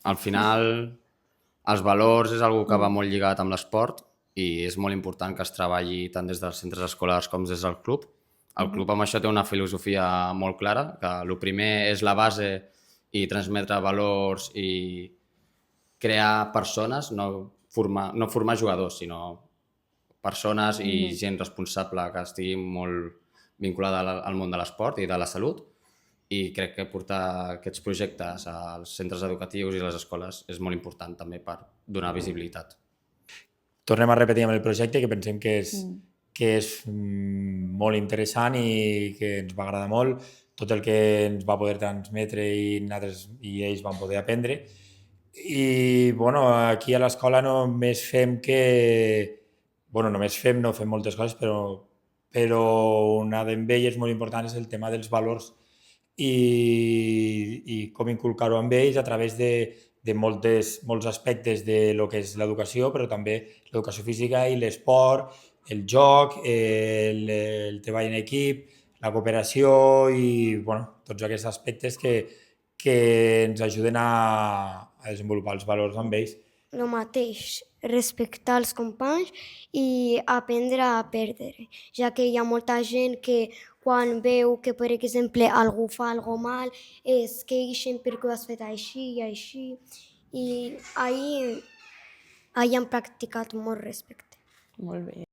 Al final, els valors és una que va molt lligat amb l'esport i és molt important que es treballi tant des dels centres escolars com des del club. El club amb això té una filosofia molt clara, que el primer és la base i transmetre valors i crear persones, no formar jugadors, sinó persones i gent responsable que estigui molt vinculada al món de l'esport i de la salut, i crec que portar aquests projectes als centres educatius i a les escoles és molt important també per donar visibilitat. Tornem a repetir amb el projecte, que pensem que és molt interessant i que ens va agradar molt, tot el que ens va poder transmetre i nosaltres i ells van poder aprendre. I bueno, aquí a l'escola només fem no fem moltes coses, però una d'elles molt important és el tema dels valors i com inculcar-ho amb ells a través de molts aspectes de lo que és l'educació, però també l'educació física i l'esport, el joc, el treball en equip, la cooperació i bueno, tots aquests aspectes que ens ajuden a desenvolupar els valors amb ells. El mateix, respectar els companys i aprendre a perdre, ja que hi ha molta gent que quan veu que, per exemple, algú fa alguna mal, es queixen perquè ho has fet així i així, i ahir han practicat molt respecte. Molt bé.